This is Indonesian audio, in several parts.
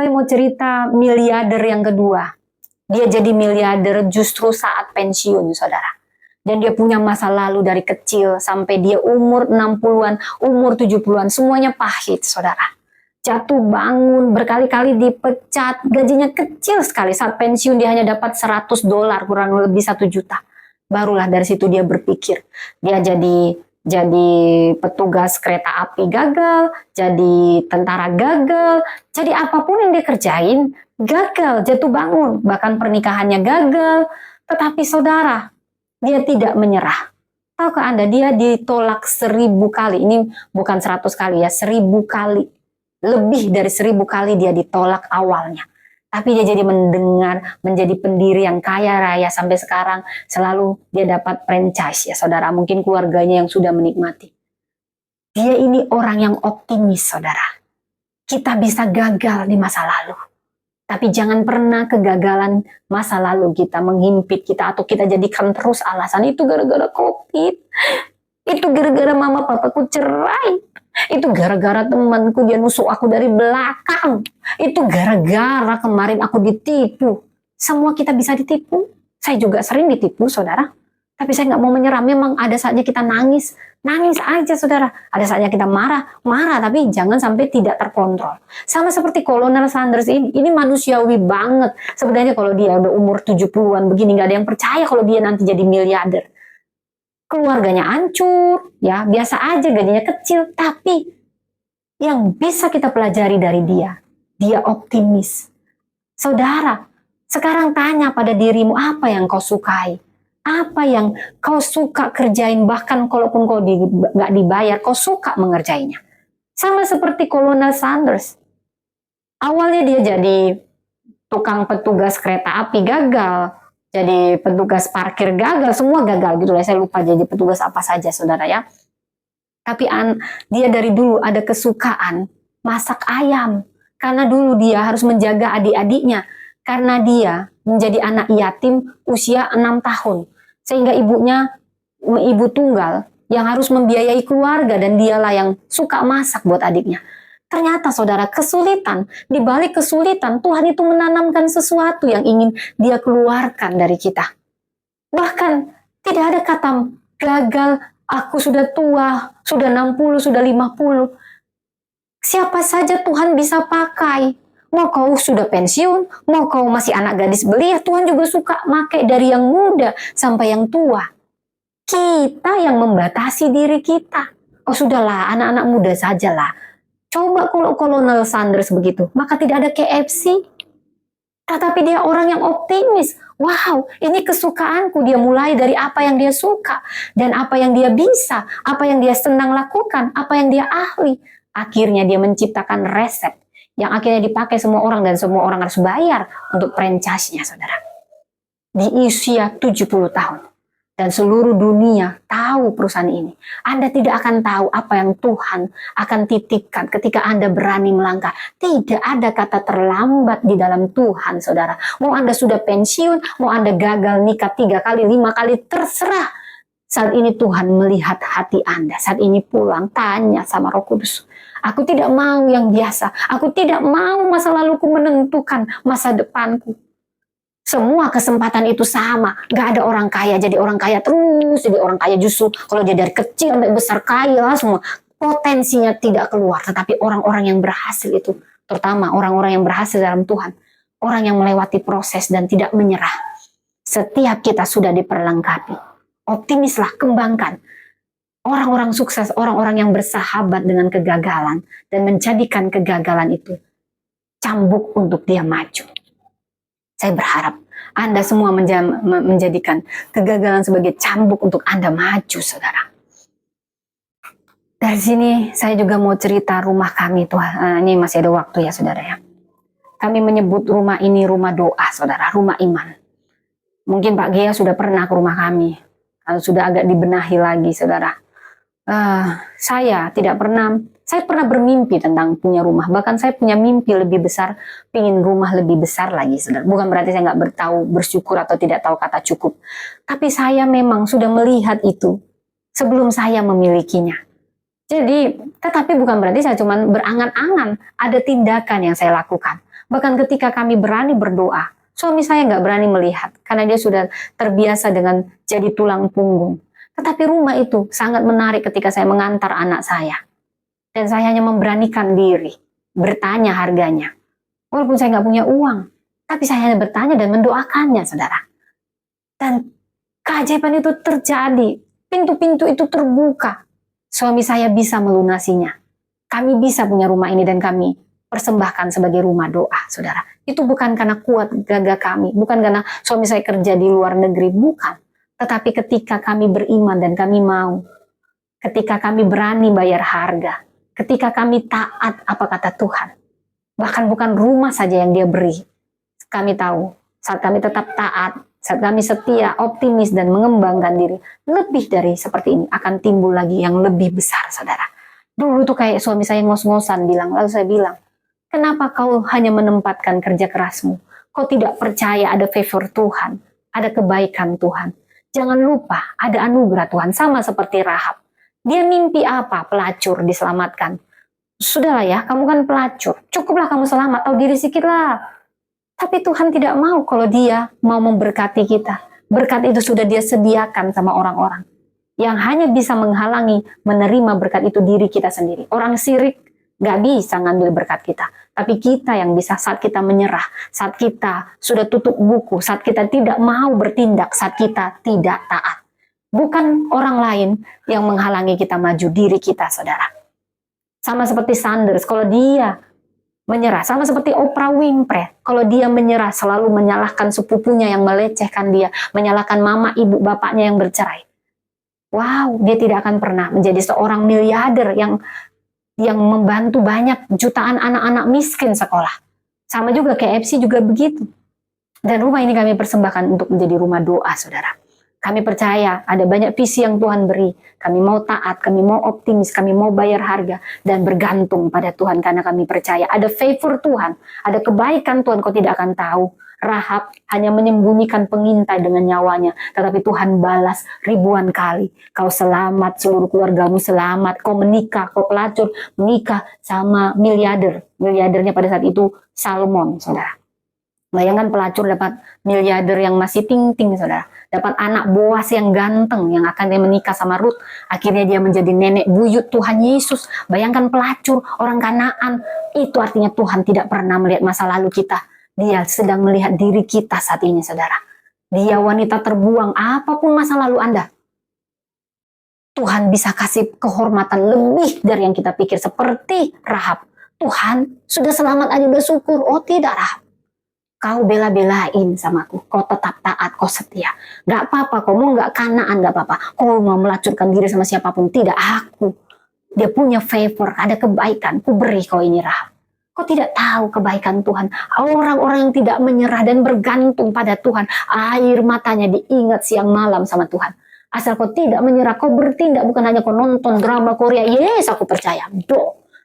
saya mau cerita miliarder yang kedua. Dia jadi miliarder justru saat pensiun, saudara. Dan dia punya masa lalu dari kecil sampai dia umur 60-an, umur 70-an, semuanya pahit, saudara. Jatuh bangun, berkali-kali dipecat, gajinya kecil sekali. Saat pensiun dia hanya dapat $100, kurang lebih 1 juta. Barulah dari situ dia berpikir, dia jadi petugas kereta api gagal, jadi tentara gagal, jadi apapun yang dia kerjain gagal, jatuh bangun, bahkan pernikahannya gagal. Tetapi saudara, dia tidak menyerah. Tahukah Anda, dia ditolak 1000 kali, ini bukan 100 kali ya, 1000 kali. Lebih dari 1000 kali dia ditolak awalnya. Tapi dia jadi mendengar, menjadi pendiri yang kaya raya sampai sekarang. Selalu dia dapat franchise ya saudara. Mungkin keluarganya yang sudah menikmati. Dia ini orang yang optimis saudara. Kita bisa gagal di masa lalu. Tapi jangan pernah kegagalan masa lalu kita menghimpit kita. Atau kita jadikan terus alasan itu gara-gara COVID. Itu gara-gara mama papaku cerai. Itu gara-gara temanku dia nusuk aku dari belakang. Itu gara-gara kemarin aku ditipu. Semua kita bisa ditipu. Saya juga sering ditipu, saudara. Tapi saya nggak mau menyerah. Memang ada saatnya kita nangis. Nangis aja, saudara. Ada saatnya kita marah. Marah, tapi jangan sampai tidak terkontrol. Sama seperti Kolonel Sanders ini. Ini manusiawi banget. Sebenarnya kalau dia udah umur 70-an begini, nggak ada yang percaya kalau dia nanti jadi miliarder. Keluarganya hancur, ya biasa aja, gajinya kecil, tapi yang bisa kita pelajari dari dia optimis. Saudara, sekarang tanya pada dirimu apa yang kau sukai, apa yang kau suka kerjain, bahkan kalaupun kau nggak dibayar, kau suka mengerjainya. Sama seperti Kolonel Sanders, awalnya dia jadi tukang petugas kereta api gagal. Jadi petugas parkir gagal, semua gagal gitu lah. Saya lupa jadi petugas apa saja saudara ya. Tapi dia dari dulu ada kesukaan masak ayam. Karena dulu dia harus menjaga adik-adiknya. Karena dia menjadi anak yatim usia 6 tahun. Sehingga ibunya, ibu tunggal yang harus membiayai keluarga. Dan dialah yang suka masak buat adiknya. Ternyata saudara, kesulitan, di balik kesulitan Tuhan itu menanamkan sesuatu yang ingin dia keluarkan dari kita. Bahkan tidak ada kata gagal, aku sudah tua, sudah 60, sudah 50. Siapa saja Tuhan bisa pakai. Mau kau sudah pensiun, mau kau masih anak gadis belia, Tuhan juga suka pakai dari yang muda sampai yang tua. Kita yang membatasi diri kita. Oh sudahlah, anak-anak muda sajalah. Coba kalau Kolonel Sanders begitu, maka tidak ada KFC. Tetapi dia orang yang optimis. Wow, ini kesukaanku. Dia mulai dari apa yang dia suka. Dan apa yang dia bisa. Apa yang dia senang lakukan. Apa yang dia ahli. Akhirnya dia menciptakan resep. Yang akhirnya dipakai semua orang. Dan semua orang harus bayar untuk franchise-nya, saudara. Di usia 70 tahun. Dan seluruh dunia tahu perusahaan ini. Anda tidak akan tahu apa yang Tuhan akan titipkan ketika Anda berani melangkah. Tidak ada kata terlambat di dalam Tuhan, saudara. Mau Anda sudah pensiun, mau Anda gagal nikah 3 kali, 5 kali, terserah. Saat ini Tuhan melihat hati Anda. Saat ini pulang, tanya sama Roh Kudus. Aku tidak mau yang biasa. Aku tidak mau masa laluku menentukan masa depanku. Semua kesempatan itu sama. Gak ada orang kaya jadi orang kaya terus. Jadi orang kaya justru kalau dia dari kecil sampai besar kaya semua. Potensinya tidak keluar. Tetapi orang-orang yang berhasil itu. Terutama orang-orang yang berhasil dalam Tuhan. Orang yang melewati proses dan tidak menyerah. Setiap kita sudah diperlengkapi. Optimislah, kembangkan. Orang-orang sukses, orang-orang yang bersahabat dengan kegagalan. Dan menjadikan kegagalan itu cambuk untuk dia maju. Saya berharap Anda semua menjadikan kegagalan sebagai cambuk untuk Anda maju, saudara. Dari sini saya juga mau cerita rumah kami, Tuhan. Ini masih ada waktu ya, saudara ya. Kami menyebut rumah ini rumah doa, saudara, rumah iman. Mungkin Pak Gea sudah pernah ke rumah kami, sudah agak dibenahi lagi, saudara. Saya pernah bermimpi tentang punya rumah. Bahkan saya punya mimpi lebih besar, pingin rumah lebih besar lagi, saudara. Bukan berarti saya nggak bersyukur atau tidak tahu kata cukup. Tapi saya memang sudah melihat itu sebelum saya memilikinya. Jadi, tetapi bukan berarti saya cuma berangan-angan. Ada tindakan yang saya lakukan. Bahkan ketika kami berani berdoa, suami saya nggak berani melihat karena dia sudah terbiasa dengan jadi tulang punggung. Tetapi rumah itu sangat menarik ketika saya mengantar anak saya. Dan saya hanya memberanikan diri, bertanya harganya. Walaupun saya nggak punya uang, tapi saya hanya bertanya dan mendoakannya, saudara. Dan keajaiban itu terjadi, pintu-pintu itu terbuka. Suami saya bisa melunasinya. Kami bisa punya rumah ini dan kami persembahkan sebagai rumah doa, saudara. Itu bukan karena kuat gagah kami, bukan karena suami saya kerja di luar negeri, bukan. Tetapi ketika kami beriman dan kami mau, ketika kami berani bayar harga, ketika kami taat apa kata Tuhan, bahkan bukan rumah saja yang dia beri. Kami tahu, saat kami tetap taat, saat kami setia, optimis, dan mengembangkan diri, lebih dari seperti ini akan timbul lagi yang lebih besar, saudara. Dulu tuh kayak suami saya ngos-ngosan bilang, lalu saya bilang, kenapa kau hanya menempatkan kerja kerasmu? Kau tidak percaya ada favor Tuhan, ada kebaikan Tuhan. Jangan lupa ada anugerah Tuhan, sama seperti Rahab. Dia mimpi apa? Pelacur diselamatkan. Sudahlah ya, kamu kan pelacur. Cukuplah kamu selamat, tahu diri sedikit lah. Tapi Tuhan tidak mau kalau dia mau memberkati kita. Berkat itu sudah dia sediakan sama orang-orang. Yang hanya bisa menghalangi menerima berkat itu diri kita sendiri. Orang sirik gak bisa ngambil berkat kita. Tapi kita yang bisa saat kita menyerah, saat kita sudah tutup buku, saat kita tidak mau bertindak, saat kita tidak taat. Bukan orang lain yang menghalangi kita maju, diri kita, saudara. Sama seperti Sanders, kalau dia menyerah, sama seperti Oprah Winfrey, kalau dia menyerah selalu menyalahkan sepupunya yang melecehkan dia, menyalahkan mama, ibu, bapaknya yang bercerai. Wow, dia tidak akan pernah menjadi seorang miliarder yang membantu banyak jutaan anak-anak miskin sekolah. Sama juga KFC juga begitu. Dan rumah ini kami persembahkan untuk menjadi rumah doa, saudara. Kami percaya ada banyak visi yang Tuhan beri. Kami mau taat, kami mau optimis, kami mau bayar harga dan bergantung pada Tuhan karena kami percaya ada favor Tuhan, ada kebaikan Tuhan. Kau tidak akan tahu. Rahab hanya menyembunyikan pengintai dengan nyawanya, tetapi Tuhan balas ribuan kali. Kau selamat, seluruh keluargamu selamat. Kau menikah, kau pelacur, menikah sama miliarder. Miliardernya pada saat itu Salomon, saudara. Bayangkan pelacur dapat miliarder yang masih ting-ting, saudara. Dapat anak Boas yang ganteng, yang akan dia menikah sama Ruth. Akhirnya dia menjadi nenek buyut Tuhan Yesus. Bayangkan pelacur, orang Kanaan. Itu artinya Tuhan tidak pernah melihat masa lalu kita. Dia sedang melihat diri kita saat ini, saudara. Dia wanita terbuang, apapun masa lalu Anda. Tuhan bisa kasih kehormatan lebih dari yang kita pikir. Seperti Rahab. Tuhan, sudah selamat aja, udah syukur. Oh tidak, Rahab. Kau bela-belain sama aku, kau tetap taat, kau setia. Gak apa-apa, kau mau gak Kanaan, gak apa-apa. Kau mau melacurkan diri sama siapapun, tidak, aku. Dia punya favor, ada kebaikan, ku beri kau ini, Rahab. Kau tidak tahu kebaikan Tuhan. Orang-orang yang tidak menyerah dan bergantung pada Tuhan, air matanya diingat siang malam sama Tuhan. Asal kau tidak menyerah, kau bertindak, bukan hanya kau nonton drama Korea. Yes, aku percaya.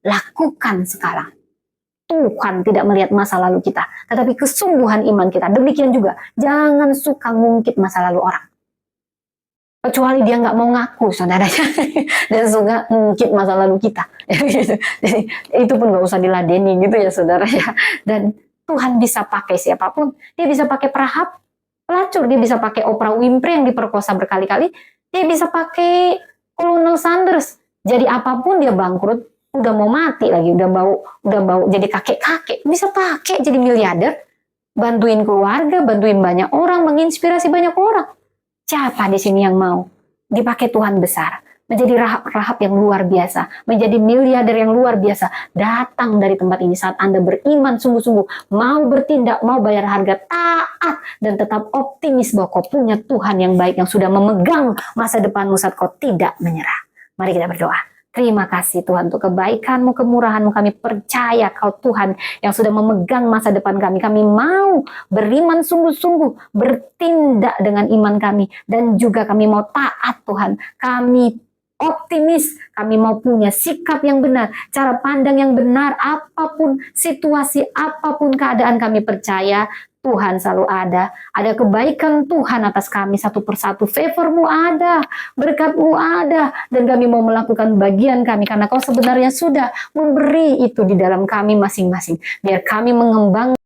Lakukan sekarang. Tuhan tidak melihat masa lalu kita, tetapi kesungguhan iman kita. Demikian juga, jangan suka ngungkit masa lalu orang. Kecuali dia nggak mau ngaku, saudara. Dan suka ngungkit masa lalu kita. Jadi, itu pun nggak usah diladeni gitu ya, saudara ya. Dan Tuhan bisa pakai siapapun. Dia bisa pakai Rahab, pelacur. Dia bisa pakai Oprah Winfrey yang diperkosa berkali-kali. Dia bisa pakai Colonel Sanders. Jadi apapun dia bangkrut. Udah mau mati lagi, udah bau jadi kakek-kakek, bisa pakai jadi miliarder, bantuin keluarga, bantuin banyak orang, menginspirasi banyak orang. Siapa di sini yang mau dipakai Tuhan besar, menjadi Rahab yang luar biasa, menjadi miliarder yang luar biasa, datang dari tempat ini saat Anda beriman sungguh-sungguh, mau bertindak, mau bayar harga, taat, dan tetap optimis bahwa kau punya Tuhan yang baik, yang sudah memegang masa depanmu saat kau tidak menyerah. Mari kita berdoa. Terima kasih Tuhan untuk kebaikan-Mu, kemurahan-Mu. Kami percaya Kau Tuhan yang sudah memegang masa depan kami. Kami mau beriman sungguh-sungguh, bertindak dengan iman kami. Dan juga kami mau taat Tuhan. Kami optimis, kami mau punya sikap yang benar, cara pandang yang benar, apapun situasi, apapun keadaan kami percaya Tuhan selalu ada kebaikan Tuhan atas kami satu persatu, favor-Mu ada, berkat-Mu ada, dan kami mau melakukan bagian kami, karena Kau sebenarnya sudah memberi itu di dalam kami masing-masing, biar kami mengembangkan